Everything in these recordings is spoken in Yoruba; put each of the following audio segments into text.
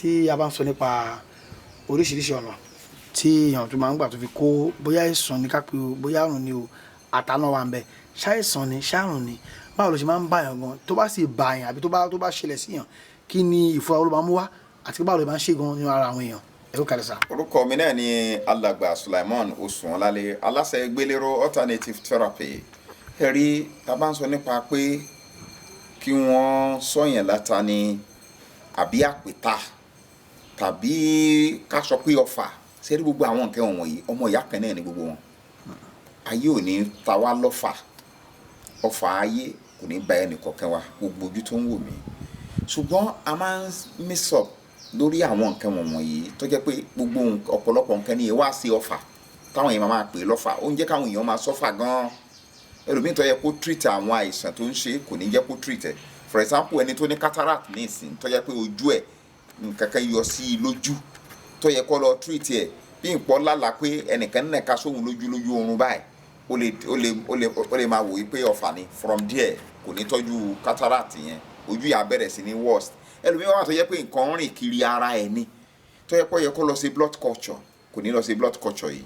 tí a bá ń sọ nípa oríṣiríṣi ọ̀nà tí èèyàn tó máa ń gbà tó fi kó bóyá ìsàn ní kápẹ́ o bóyá àrùn ni o àtàná wa ń bẹ ṣàìsàn ni ṣàrùn ni báwo ló ṣe máa ń bá yàn gan tó bá sì bá yàn àbí tó bá ṣẹlẹ̀ sí yàn kí ni ìfura wo ló máa mú wá àti báwo ló máa ń ṣe gan nínú ara àwọn èèyàn ẹ̀rọ kalẹ̀ sá. orúkọ mi náà ni alàgbà Sulaiman Oṣùọ̀lálé aláṣẹ GGELERO alternative therapy. ẹ̀rí tá a bá ń sọ nípa pé kí wọ́n sọ̀yàn láta ni àbí àpèta tàbí ká sọ pé ọfà sẹ́rí gbogbo àwọn nǹkan wọ̀nyí ọmọ ìyá kan náà ni gbogbo wọn. ayé ò ní ta wá lọ́fà ọfà ayé kò ní bá ẹnì kọ̀ọ̀kan wa gbogbo ojú tó ń wò mí ṣùgbọ́n a máa ń mix up lórí àwọn nǹkan wọ̀nyí tó jẹ́ pé gbogbo ọ̀pọ̀lọpọ̀ nǹkan ní ìwá sí ọfà táwọn èèyàn máa pè lọ́fà ó ń jẹ́ káwọn èèyàn máa sọ́fà gan-an ẹlòmíì tó yẹ kó treat àwọn àìsàn tó ń ṣe kò ní jẹ́ kó treat ẹ̀ for example ẹni tó ní cataract ní ìsìn tó yẹ pé ojú ẹ̀ nǹkan kan yọ sí i lójú tó yẹ kó lọ treat ẹ̀ bí nǹkan lálàá pé ẹnìkan nínú ẹ̀ka sóhun lójú oorun báyìí ó lè máa wò yí pé ọfà ni from there kò ní tọ́jú cataract yẹn ojú yà bẹ̀rẹ̀ sí ní worst ẹlòmíràn wà tó yẹ pé nǹkan rìn kiri ara ẹ̀ ni tó yẹ kó lọ sí blood culture kò ní lọ sí blood culture yìí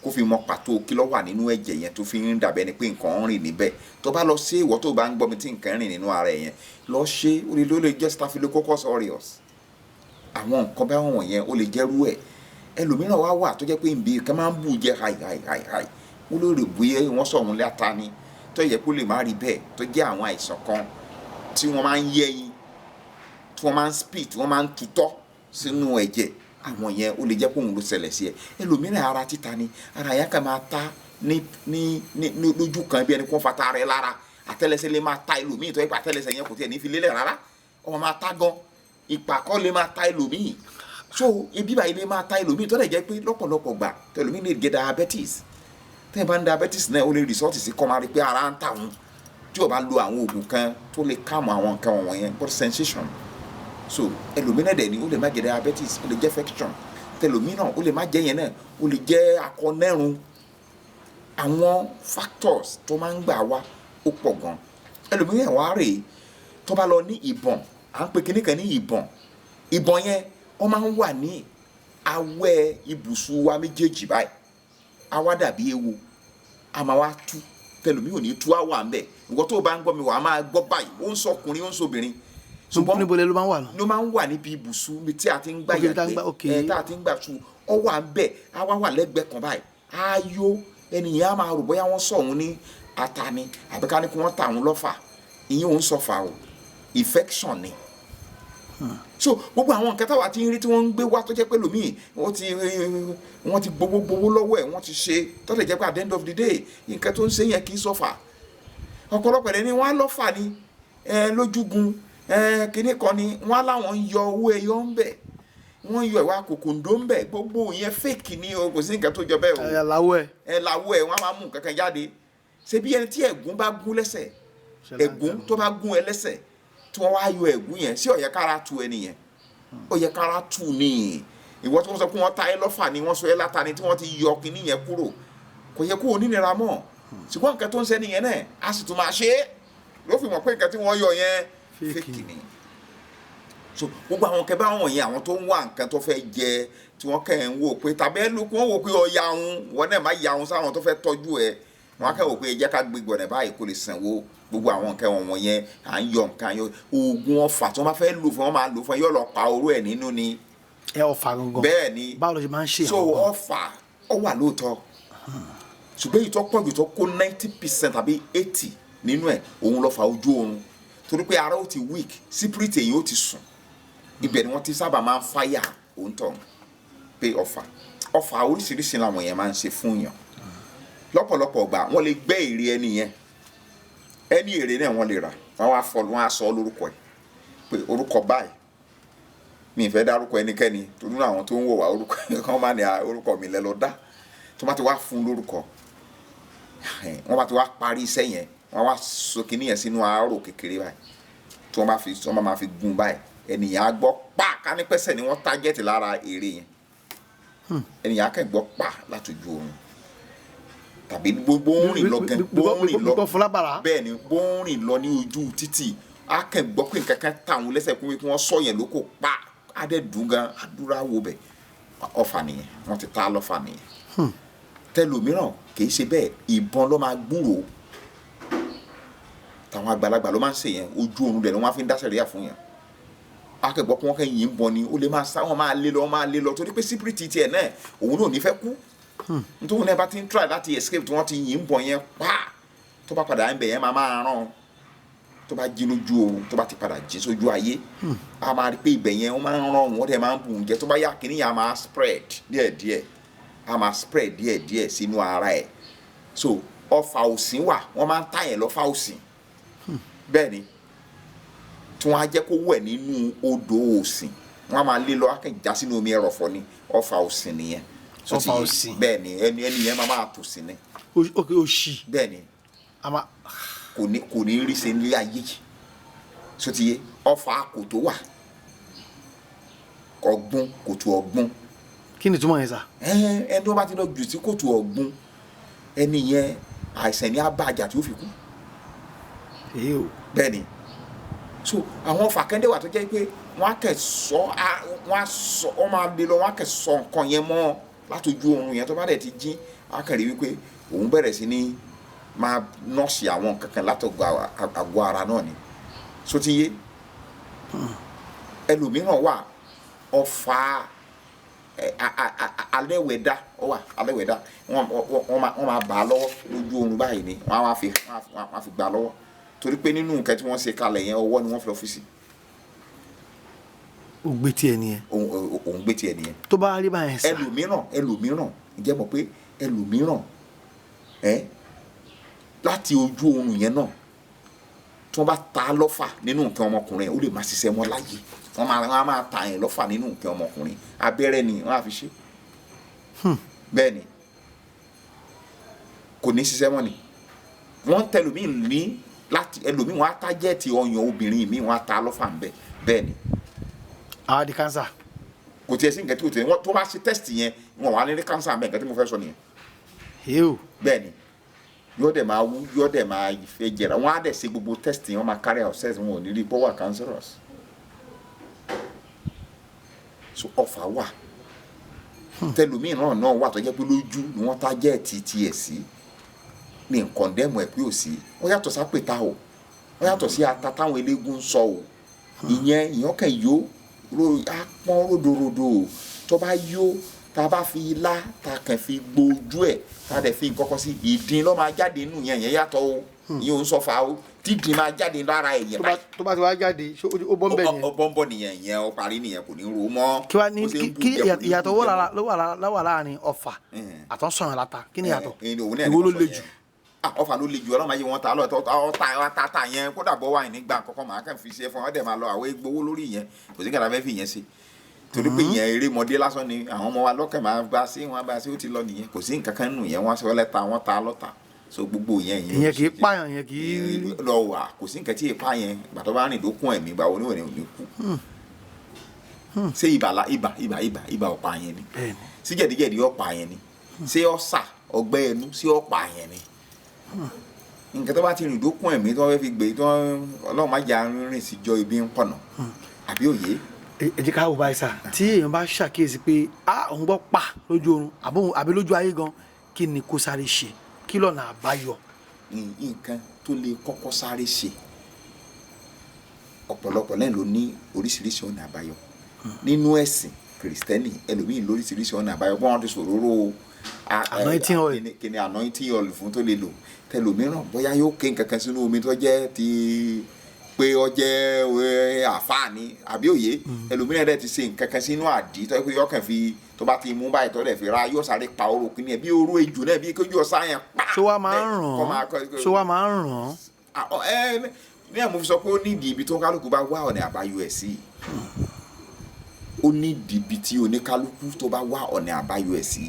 kó fi mọ pàtó kí ló wà nínú ẹ̀jẹ̀ yẹn tó fi ń dàbẹ́ ni pé nǹkan rìn níbẹ̀ tó bá lọ sí ìwọ tó bá ń gbọ́ mi tí nǹkan rìn nínú ara ẹ̀ yẹn lọ ṣe ó lè jẹ́ staphylococcus aureus àwọn nǹkan bá wọn yẹn ó lè jẹ́rú ẹ̀ ẹlòmíràn wà tó jẹ́ pé nbí kan máa ń bù jẹ́ háì ó lè rè bóyá wọ́n sọ̀rọ̀ láta ni tó yẹ kó lè má rí bẹ́ẹ̀ tó jẹ́ àwọn àìsàn kan tí wọ́n máa ń yẹ́yìn tí wọ́n máa ń spit wọ́n máa ń tutọ́ sínú ẹ̀jẹ̀ àwọn yẹn ó lè jẹ́ kó òun ló ṣẹlẹ̀ sí ẹ ẹlòmíràn ara títa ni ara yẹn kan máa ta ní lójú kan bí ẹni kó fata rẹ lára àtẹ́lẹsẹ̀ lè máa ta ẹlòmíì tó yẹ pé àtẹ́lẹsẹ̀ yẹn kò tiẹ̀ ní fi lélẹ̀ rárá ọmọ máa ta gan ìpàkọ́ lè máa ta ẹlòmíì so ibi báyìí lè máa ta ẹlòmíì tó lè jẹ́ pé lọ́pọ̀lọpọ̀ gbà tẹlòmíì lè gé diabetes tẹ́yìn bá ń diabetes náà ó lè result sí kọ́ máa rí pé ara ń tà wọ́n tí o bá lo àwọn oògùn kan tó lè calm àwọn nǹkan wọ̀nyẹn body sensation so ẹlòmíràn dẹ̀ ni ó lè má jẹ́ diabetes ó lè jẹ́ infection tẹlòmíràn ó lè má jẹ́ yẹn náà ó lè jẹ́ akọ́nẹ́rùn àwọn factors tó máa ń gbà wá ó pọ̀ gan ẹlòmíràn wá rèé tó bá lọ ní ìbọn à ń pè kíní kan ní ìbọn yẹn ó máa ń wà ní awẹ́ ibùsùn wa méjèèjì báyìí àwa dàbí ewo a máa wá tú tẹlòmí ò ní tú àwọ̀ à ń bẹ̀ nǹkan tó o bá ń gbọ́ mi wà á máa gbọ́ báyìí ó ń sọkùnrin ó ń sobìnrin ṣùgbọ́n níbo ló máa ń wà náà. ló máa ń wà níbi ibùsùn mi tí a ti ń gbà yàgbẹ́ tá a ti ń gbà tu ọ wà ń bẹ̀ á wà lẹ́gbẹ̀ẹ́ kan báyìí á yó ẹnìyàn á máa rò bóyá wọ́n sọ òun ní ata ni àbí ká ní kí wọ́n ta òun lọ́fà ìyẹn òun sọfà o infection ni. so gbogbo àwọn nǹkan táwa ti ń rí tí wọ́n ń gbé wá tó jẹ́ pé lòmíì wọ́n ti gbowó lọ́wọ́ ẹ̀ wọ́n ti ṣe tó lè jẹ́ pé at the end of the day nǹkan tó ń ṣe yẹn kì í sọfà ọ̀pọ̀lọpọ̀ ẹni wọ́n á lọ́fà ni lójúgun kíní kan ni wọ́n á láwọn ń yọ owó ẹyọ ń bẹ̀ wọ́n yọ ìwà kòkòndó ń bẹ̀ gbogbo yẹn fake ni o kò sí nǹkan tó jọ bẹ́ẹ̀ o làwọ̀ ẹ̀ wọ́n á máa mú nǹkan kan jáde ṣe bí ẹni tí ẹ̀gún bá gún lẹ́sẹ̀ ẹ̀gún tó bá gún ẹ lẹ́sẹ̀ tí wọ́n wá yọ ẹ̀gún yẹn sí ó yẹ kára tu ẹni yẹn ó yẹ kára tu ni ìwọ tí wọ́n sọ pé wọ́n ta ẹ lọ́fà ni wọ́n sọ ẹ láta ni tí wọ́n ti yọ kíní yẹn kúrò kò yẹ kó o nínira mọ́ ṣùgbọ́n nǹkan tó ń ṣe nìyẹn náà a sì tún máa ṣe é ló fi mọ̀ pé nǹkan tí wọ́n yọ yẹn fake ni so gbogbo àwọn kẹbẹ àwọn yẹn àwọn tó ń wá nǹkan tó fẹ́ jẹ tí wọ́n kẹ́ ń wò pé tàbí ẹlòkù wọ́n wò pé ọ̀ya òun wọ́n náà má ya òun sáwọn tó fẹ́ tọ́jú ẹ̀ wọ́n á kẹ́ wò pé ẹ jẹ́ ká gbé gbọ̀nẹ̀ báyìí kó lè sanwó gbogbo àwọn nǹkan wọn yẹn à ń yọ nǹkan yọ oògùn ọfà tí wọ́n bá fẹ́ lò fún wọn máa lò fún ẹ yóò lọ pa oró ẹ̀ nínú ni. ẹ ọfà gangan bẹ́ẹ̀ ni báwo ló ṣe máa ń ṣe so ọfà ọ wà lóòótọ́ ṣùgbọ́n èyí tó pọ̀ jù tó kó 90% tàbí 80 nínú ẹ̀ òun lọ́fà ojú oorun torí pé ara ó ti weak spirit èyí ó ti sùn ibẹ̀ ni wọ́n ti sábà máa ń fáyà òun tọ̀ pé ọfà oríṣiríṣi làwọn yẹn máa ń ṣe fún yàn lọ́pọ̀lọpọ̀ gbà wọ́n lè gbẹ́ ère ẹni yẹn ẹni ère náà wọ́n lè rà wọ́n á sọ lórúkọ ẹ̀ pé orúkọ báyìí mi ì fẹ́ dárúkọ ẹnikẹ́ni torí àwọn tó ń wò wá orúkọ kan máa ní orúkọ mi lẹ́ lọ dá tó bá ti wá fún lórúkọ wọ́n bá ti wá parí iṣẹ́ yẹn wọ́n wá so kinní yẹn sínú àárò kékeré báyìí tí wọ́n máa fi gun báyìí ènìyàn á gbọ́ pa ká ní pẹ́sẹ̀ ni wọ́n tágẹ́tì lára ère yẹn ènìyàn á kẹ́ gbọ́ pa látòjú oorun tàbí bó ń rìn lọ gan bó ń rìn lọ bẹ́ẹ̀ ni bó ń rìn lọ ní ojú títì á kẹ́ gbọ́ pé nǹkan kan táwọn lẹ́sẹ̀ kún wọ́n sọ yẹn lóko pa adé dùn gan àdúrà wo bẹ̀ ọfà nìyẹn wọ́n ti ta lọ́fà nìyẹn tẹlòmíràn kì í ṣe bẹ́ẹ̀ ìbọn ló máa gbúrò táwọn àgbàlagbà ló máa ń ṣe yẹn ojú oorun rẹ̀ ló máa fi ń dá sẹ̀ríà fún yẹn akẹ́gbọ́ pé wọ́n kẹ́ yìn bọ̀ ni ó lè máa sá wọn máa lé lọ torí pé sípírìtì tiẹ̀ náà òun náà ò ní fẹ́ kú nítorí náà bá ti ń try láti escape tí wọ́n ti yìn bọ̀ yẹn pa tó bá padà ń bẹ̀ yẹn máa rán tó bá jí lójú oorun tó bá ti padà jí sójú ayé a máa rí pé ibẹ̀ yẹn wọ́n máa ń rán wọ́n dẹ̀ máa ń bù ń jẹ tó bá yá kínní yẹn a máa spread díẹ̀díẹ̀ a máa spread díẹ̀díẹ̀ sínú ara ẹ̀ so ọfà òsín wà wọ́n máa ń tà yẹn lọ́fà òsín bẹ́ẹ̀ ni tí wọ́n á jẹ́ kó wẹ̀ nínú odò òsìn wọ́n á máa lé lọ akẹ́jà sínú omi ẹrọ̀fọ̀ ni ọfà òsìn nìyẹn ọfà òsìn bẹ́ẹ̀ ni ẹni yẹn máa tò sí ni òṣì bẹ́ẹ̀ ni kò ní rí ṣe nílé ayé yìí sotiye ọfà kòtò wà ọ̀gbun kòtò ọ̀gbun. kí ni túmọ̀ yẹn sà. ẹni tó bá ti lọ jù sí kòtò ọ̀gbun ẹni yẹn àìsàn ní abájà tí ó fi kú. bẹ́ẹ̀ ni so àwọn fàkẹ́ndé wà tó jẹ́ pé wọ́n á kẹ́ wọ́n máa lè lọ wọ́n á kẹ́ sọ nǹkan yẹn mọ́ látọjú oorun yẹn tó bá dẹ̀ ti jí á kẹ́ rí wípé òun bẹ̀rẹ̀ sí ní máa nọ́ọ̀sì àwọn kankan látọ̀gbọ̀ àgọ́ ara náà ni so ti yé ẹlòmíràn wà ọ̀fà alẹ́wẹ̀dá wọ́n máa bà á lọ́wọ́ lójú oorun báyìí ni wọ́n á fi gbà á lọ́wọ́ torí pé nínú nǹkan tí wọ́n ṣe kalẹ̀ yẹn ọwọ́ ni wọ́n fi ọ́fíìsì. ó gbé tiẹ̀ nìyẹn. òun gbé tiẹ̀ nìyẹn. tó bá rí báyẹn sá. ẹlòmíràn ǹjẹ́ mọ̀ pé ẹlòmíràn láti ojú oorun yẹn náà tí wọ́n bá ta lọ́fà nínú nǹkan ọmọkùnrin yẹn ó lè má ṣiṣẹ́ wọn láyé wọ́n máa ta yẹn lọ́fà nínú nǹkan ọmọkùnrin abẹ́rẹ́ ni wọ́n á fi ṣe. bẹ́ẹ̀ ni kò ní ṣiṣẹ́ wọn ni wọ́n tẹlòmíì ní láti ẹlòmíì wọn á tájẹ́ẹ̀tì ọyàn obìnrin mi wọn á ta lọ́fà ń bẹ̀ bẹ́ẹ̀ ni. àwọn di kánsà. kò tiẹ̀ sí nǹkan tí kò tiẹ̀ wọ́n tó bá ṣe tẹ́sítì yẹn wọn wà ní kánsà ń bẹ̀ nǹkan tí mo fẹ́ sọ nìyẹn. bẹ́ẹ̀ ni yóò dẹ̀ máa wú yóò dẹ̀ máa fẹ́ jẹrà wọn á dẹ̀ ṣe gbogbo tẹ́sítì yẹn wọn máa carry out sex wọn ò ní rí pọ́wà cancerous. so ọfà wà tẹlòmíì náà wà tó jẹ́ pé lójú ni wọ́n tájẹ́ẹ̀tì tiẹ̀ sí ní nkọ̀ndẹ́mù ẹ̀ pé ò sí ó yàtọ̀ sápèta o ó yàtọ̀ sí ata táwọn eléégún ń sọ o ìyẹn kàn yó apọ́n ródòrodò tó bá yó tá a bá fi ilá tá a kàn fi gbójú ẹ̀ tá a dẹ̀ fi nǹkan kan sí ìdín ló máa jáde nínú yẹn yàtọ̀ o ìyẹn ò ń sọ́fà o dídín máa jáde lára ẹ̀ yẹn báyìí. tó bá ti wá jáde ó bọ́ ń bẹ̀ yẹn. ó bọ́ ń bọ̀ nìyẹn ìyẹn ó parí nìyẹn kò ní ro mọ́. kí ìyàtọ̀ ló wà láàrin ọfà àtọ́sọ̀yàn láta kí ni ìyàtọ̀ ìwọ ló le jù. ọfà ló le jù ọlọ́mọ ayé wọn ta lọ ọta yẹn kódà bọ́ wà nígbà kọ́kọ́ màá kàn fi ṣe fún ọ dẹ̀ máa lọ àwọn egbowó lórí yẹn kò sí kàdá fẹ́ fi yẹn ṣe torí pé yẹn erémọdé lásán ni àwọn ọmọ wa lọ́kàn máa bá sí wọn bá sí ó ti lọ nìyẹn kò sí nǹkan kan nù yẹn wọn sọ lẹ́ta wọn ta lọ́ta so gbogbo yẹn ìyẹn kì í pààyàn yẹn kì í lọ wà kò sí nǹkan tí ì pààyàn gbàtọ́ bá rìn dókun ẹ̀mí gbà wọn ní òní kú ṣé ibà ọ̀pá yẹn ni sí jẹ̀díjẹ̀dí ọ̀pá yẹn ni ṣé ọ̀sà ọgbẹ́ ẹnu sí ọ̀pá yẹn ni nǹkan tó bá ti rìn dókun ẹ̀mí tó fẹ́ fi gbé tó ọlọ́run má jà rìn sí jọ ibi ń pọ̀nà àbí òye. ẹ jẹ́ ká wò báyìí sá tí èèyàn bá ṣàkíyèsí pé òun gbọ́ pa lójú oorun àbí lójú ayé gan kí ni kó sáré ṣe kí lọ́nà àbáyọ. nǹkan tó lè kọ́kọ́ sáré ṣe ọ̀pọ̀lọpọ̀ lẹ́yìn ló ní oríṣiríṣi ọ̀nà àbáyọ nínú ẹ̀sìn kìrìsìtẹ́nì ẹlòmíì lóríṣiríṣi ọ̀nà àbáyọ bọ́n wọn ti sòróró anointing oil kí ni anointing oil fún tó lè lò tẹlòmíràn bóyá yóò ké nǹkan kan sínú omi tó jẹ́ ti pé ó jẹ́ àfáàní àbí òye ẹlòmíràn dẹ̀ ti ṣe nǹkan kan sínú àdí tó yẹ kó yọkàn fi tó bá ti mú báyìí tó dẹ̀ fi ra yóò sáré pa oró kìíní ẹ̀ bí oró ejò náà bí kójú ọ̀sán yẹn pa. ṣé wàá máa ń ràn án. ní àmọ́ fi sọ pé ó ní ìdí ibi tó kálukú bá wá ọ̀nà àbáyọ ẹ̀ sí ó ní ìdí ibi tí oníkálukú tó bá wá ọ̀nà àbáyọ ẹ̀ sí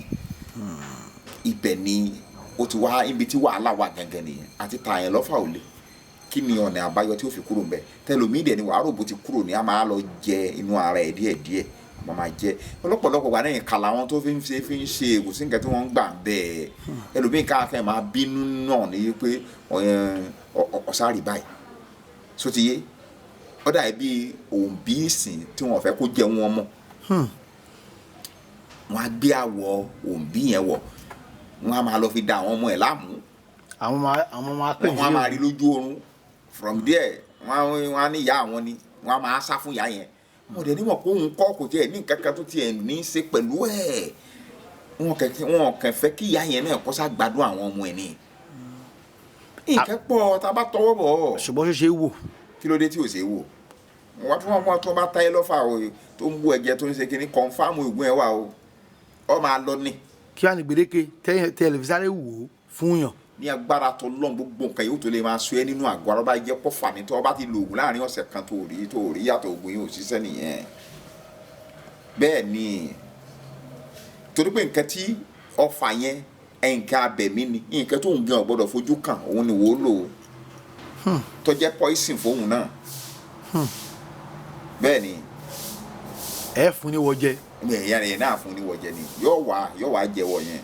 ibẹ̀ ni ó ti wá ibi tí wàhálà wà gangan nìyẹn àti tààyàn lọ́fà ò lè kí ni ọ̀nà àbáyọ tí ó fi kúrò ńbẹ̀ tẹlòmíì dẹ̀ ni wàá rò bó ti kúrò ní a máa lọ jẹ inú ara ẹ̀ díẹ̀díẹ̀ mo máa jẹ ọlọ́pọ̀lọpọ̀ wà náà kàlà wọn tó fi ń ṣe kò sí nǹkan tí wọ́n ń gbà bẹ́ẹ̀ ẹlòmíì káàkiri máa bínú náà ní pé ọ̀sárì báyìí sótìyé ó dà bí òǹbí ìsìn tí wọ́n fẹ́ kó jẹ wọn mọ́ wọ́n á gbé àwọ̀ òǹbí yẹn wọ̀ wọ́n á máa lọ fi da àwọn ọmọ ẹ̀ láàmú àwọn máa pè wọ́n á máa rí lójú oorun from there wọ́n á ní ìyá àwọn ni wọ́n á máa sá fún ìyá yẹn wọ́n dẹ̀ nímọ̀ pé òun kọ́ kò tiẹ̀ ní nǹkan kan tó tiẹ̀ ní í ṣe pẹ̀lú ẹ̀ wọ́n kàn fẹ́ kí ìyá yẹn náà kó sá gbádùn àwọn ọmọ ẹ̀ ni nǹkan pọ̀ tá a bá tọwọ́ bọ̀ ṣùgbọ́n ṣe é wò kí ló dé tí ò ṣe é wò wọ́n tún wọ́n tó bá táyé lọ́fà o tó ń bú ẹ̀jẹ̀ tó ń ṣe kínní kọ́nfàmù ìgún ẹ̀ wà o ọ máa lọ ní. kí wàá ní gbèdéke tẹlifíṣàrẹ wò ó fún yàn. ní agbára tó lọ́n gbogbo nǹkan yóò tó lè máa sọ ẹ́ nínú àgọ́ ara bá jẹ́ pọ́ fàmí tó bá ti lo oògùn láàrin ọ̀sẹ̀ kan tó rí yàtọ̀ oògùn yìí ò ṣiṣẹ́ nìyẹn. bẹ́ẹ̀ ni torí pé nǹkan tí ọfà yẹn nǹkan abẹ̀mí ni nǹkan tó ń gan ọ̀gbọ́dọ̀ fojú kàn òun ni wò ó lò ó tó jẹ́ poison fóun náà. bẹ́ẹ̀ ni. ẹ fún ni wọ́n jẹ. ẹ̀yà náà fún ni wọ́n jẹ ni yóò wá jẹ́wọ́ yẹn.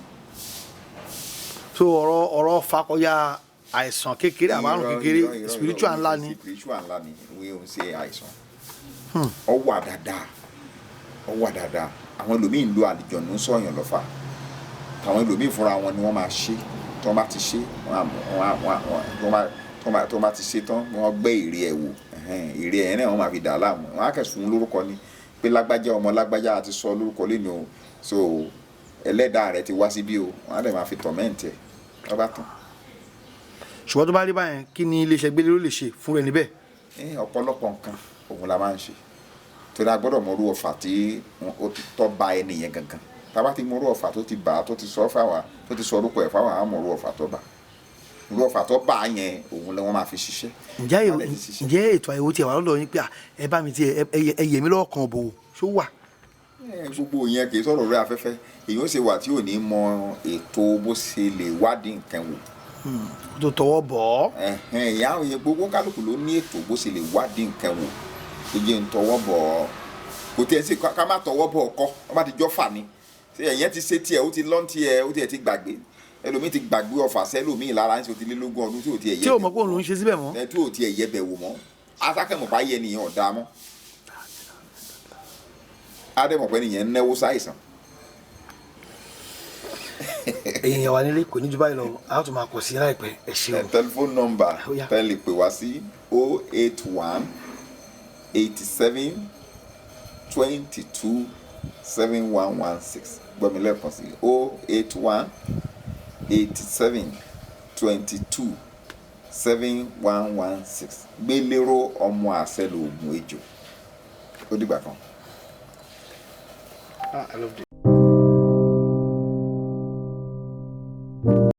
so ọ̀rọ̀ fakọyà àìsàn kékeré àbárùn kékeré spiritual ńlá ni. spiritual ńlá ni wíwé ń ṣe àìsàn. ó wà dáadáa àwọn ẹlòmíì ń lo àlìjọ̀nù sọ̀yàn lọ́fà àwọn ẹlòmíì fúnra wọn ni wọ́n máa ṣe tí wọ́n bá ti ṣe tó bá ti ṣe tán wọ́n gbé ère ẹ̀ wò ère ẹ̀ náà wọ́n máa fi dà á láàmú wọ́n á kẹ̀sùn lórúkọ ni pé lágbájá ọmọ lágbájá àti sọ lórúkọ lẹ́nu o so ẹlẹ́dàá rẹ̀ ti wá síbí o wọ́n á lè máa fi tọ̀mẹ́ǹtì ẹ̀ wọ́n bá tán. ṣùgbọ́n tó bá rí báyẹn kí ni iléeṣẹ́ GGELERO lè ṣe fún rẹ níbẹ̀. ọ̀pọ̀lọpọ̀ nǹkan òun la máa ń ṣe torí a gbọ́dọ̀ mọ̀rú ọ̀fà tí ó tọ́ ba ẹnìyẹn gangan tá a bá ti mọ̀rú ọ̀fà tó ti bà á tó ti sọ fáwa tó ti sọ orúkọ ẹ̀ fáwa á mọ̀rú ọ̀fà tó bà irú ọ̀fà tó bà á yẹn òun lẹ́wọ̀n máa fi ṣiṣẹ́. ǹjẹ́ ètò àyẹ̀wò tiẹ̀ wà lọ́dọ̀ yín pé ẹ bá mi tiẹ̀ ẹ yẹ̀ mí lọ́wọ́ kan bò ṣó wà. gbogbo yẹn kì í sọ̀rọ̀ rẹ afẹ́fẹ́ èyí ó ṣe wà tí ò ní mọ ètò bó ṣe lè wádìí nǹkan wò. tó tọwọ́ bọ̀ ọ́. ìyá òye gbogbo kálukú ló ní ètò bó ṣe lè wádìí nǹkan wò tó jẹ́ ń tọwọ́ bọ̀ ọ́ kò tiẹ̀ sí ká má tọwọ́ bọ̀ ọkọ wọ́n bá ti jọ́ fà ní ẹ̀yẹn ti ṣe tiẹ̀ ó ti lọ́n tiẹ̀ ó tiẹ̀ ti gbàgbé ẹlòmíì ti gbàgbé ọfà sẹ́lòmíì lára ní ti lélógún ọdún tí ò tiẹ̀ yẹ tí ò mọ̀ pé òun ló ń ṣe síbẹ̀ mọ́. tí ò tiẹ̀ yẹ bẹ̀ wò mọ́ asákẹ́mọ̀ bá yẹ nìyẹn ọ̀dà mọ́ adẹ́mọ̀ pé nìyẹn ń náwó sáìsàn. èèyàn wà nílé kò ní ju báyìí lọ a ó tún máa kọ̀ sí láìpẹ́ ẹ ṣeun. tẹlifóònù nọ́mbà tẹ́ lè pè wá sí 081 87 22 7116 gbọ́mi lẹ́ẹ̀kan sí 081 87 22 7116 GGELERO ọmọ àṣẹ lóògùn ejò ó dìgbà kan. I loved it.